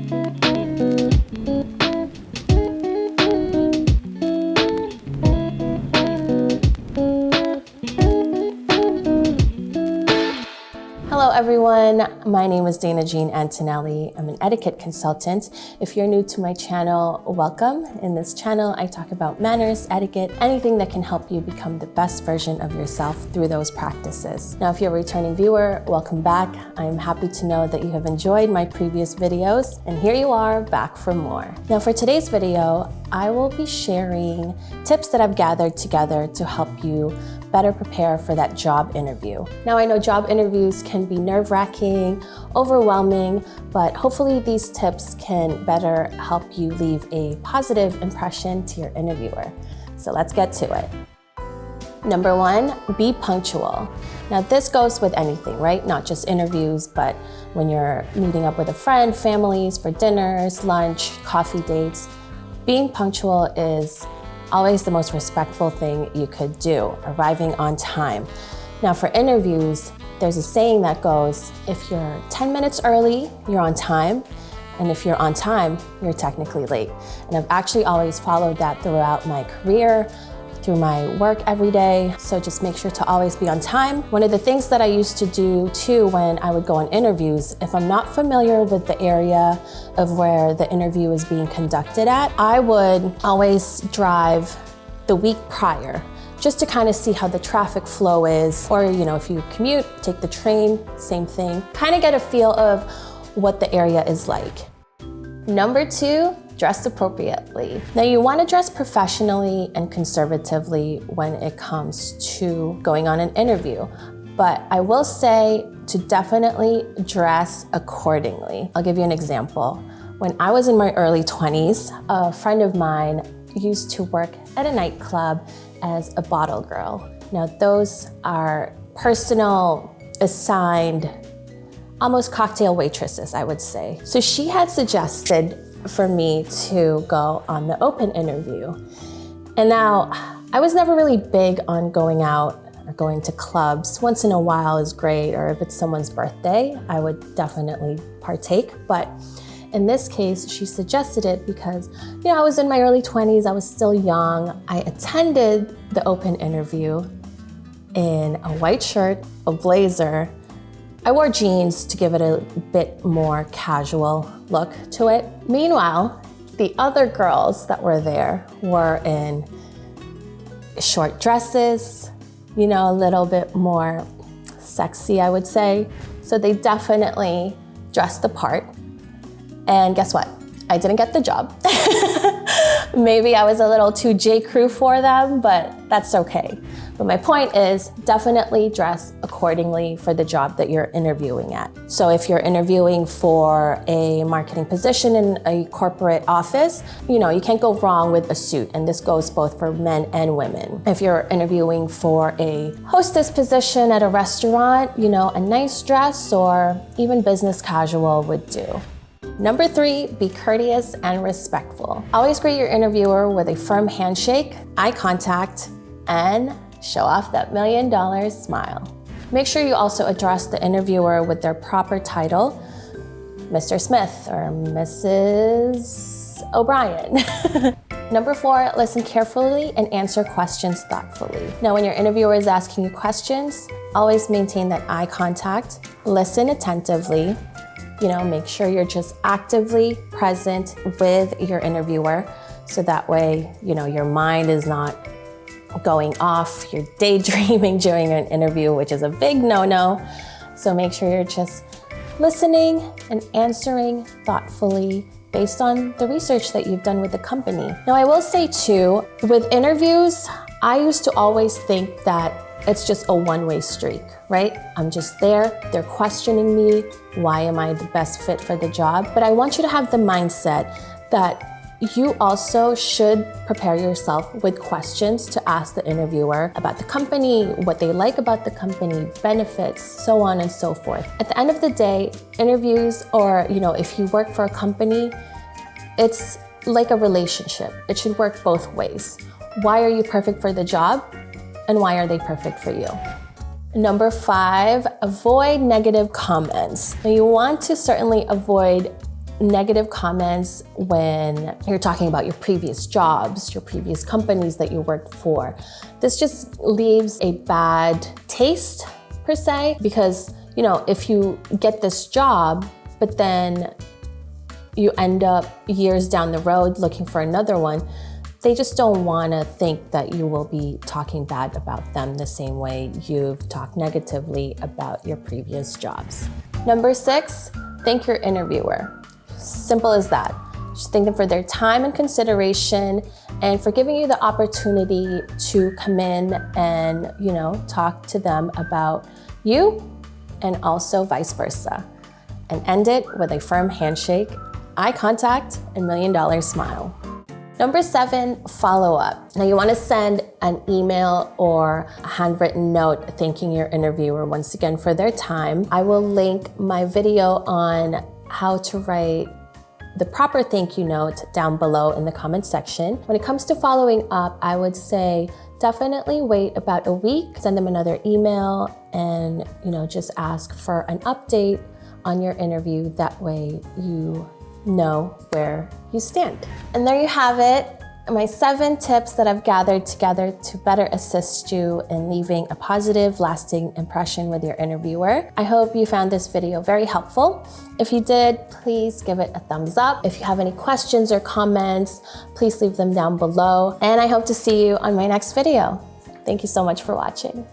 Hello everyone, my name is Dana Jean Antonelli. I'm an etiquette consultant. If you're new to my channel, welcome. In this channel, I talk about manners, etiquette, anything that can help you become the best version of yourself through those practices. Now, if you're a returning viewer, welcome back. I'm happy to know that you have enjoyed my previous videos, and here you are back for more. Now, for today's video, I will be sharing tips that I've gathered together to help you better prepare for that job interview. Now, I know job interviews can be nerve-wracking, overwhelming, but hopefully these tips can better help you leave a positive impression to your interviewer. So let's get to it. Number one, be punctual. Now, this goes with anything, right? Not just interviews, but when you're meeting up with a friend, families, for dinners, lunch, coffee dates. Being punctual is always the most respectful thing you could do, arriving on time. Now, for interviews, there's a saying that goes, if you're 10 minutes early, you're on time, and if you're on time, you're technically late. And I've actually always followed that throughout my career, through my work every day, so just make sure to always be on time. One of the things that I used to do too when I would go on interviews, if I'm not familiar with the area of where the interview is being conducted at, I would always drive the week prior, just to kind of see how the traffic flow is. Or, if you commute, take the train, same thing. Kind of get a feel of what the area is like. Number two, dress appropriately. Now, you want to dress professionally and conservatively when it comes to going on an interview, but I will say to definitely dress accordingly. I'll give you an example. When I was in my early 20s, a friend of mine used to work at a nightclub as a bottle girl. Now, those are personal, assigned, almost cocktail waitresses, I would say. So she had suggested for me to go on the open interview. And now, I was never really big on going out or going to clubs. Once in a while is great, or if it's someone's birthday, I would definitely partake. But in this case, she suggested it because, I was in my early 20s, I was still young. I attended the open interview in a white shirt, a blazer. I wore jeans to give it a bit more casual look to it. Meanwhile, the other girls that were there were in short dresses, a little bit more sexy, I would say. So they definitely dressed the part. And guess what? I didn't get the job. Maybe I was a little too J. Crew for them, but that's okay. But my point is, definitely dress accordingly for the job that you're interviewing at. So if you're interviewing for a marketing position in a corporate office, you can't go wrong with a suit. And this goes both for men and women. If you're interviewing for a hostess position at a restaurant, a nice dress or even business casual would do. Number three, be courteous and respectful. Always greet your interviewer with a firm handshake, eye contact, and show off that $1 million smile. Make sure you also address the interviewer with their proper title, Mr. Smith or Mrs. O'Brien. Number four, listen carefully and answer questions thoughtfully. Now, when your interviewer is asking you questions, always maintain that eye contact, listen attentively, make sure you're just actively present with your interviewer. So that way, your mind is not going off, you're daydreaming during an interview, which is a big no-no. So make sure you're just listening and answering thoughtfully based on the research that you've done with the company. Now, I will say too, with interviews, I used to always think that it's just a one-way streak, right? I'm just there, they're questioning me, why am I the best fit for the job? But I want you to have the mindset that you also should prepare yourself with questions to ask the interviewer about the company, what they like about the company, benefits, so on and so forth. At the end of the day, interviews or, if you work for a company, it's like a relationship. It should work both ways. Why are you perfect for the job? And why are they perfect for you? Number 5, avoid negative comments. Now, you want to certainly avoid negative comments when you're talking about your previous jobs, your previous companies that you worked for. This just leaves a bad taste per se, because if you get this job, but then you end up years down the road looking for another one, they just don't want to think that you will be talking bad about them the same way you've talked negatively about your previous jobs. Number 6, thank your interviewer. Simple as that. Just thank them for their time and consideration and for giving you the opportunity to come in and, talk to them about you and also vice versa. And end it with a firm handshake, eye contact, and $1 million smile. Number 7, follow up. Now you want to send an email or a handwritten note thanking your interviewer once again for their time. I will link my video on how to write the proper thank you note down below in the comment section. When it comes to following up, I would say definitely wait about a week, send them another email, and just ask for an update on your interview. That way you know where you stand. And there you have it, my 7 tips that I've gathered together to better assist you in leaving a positive, lasting impression with your interviewer. I hope you found this video very helpful. If you did, please give it a thumbs up. If you have any questions or comments, please leave them down below. And I hope to see you on my next video. Thank you so much for watching.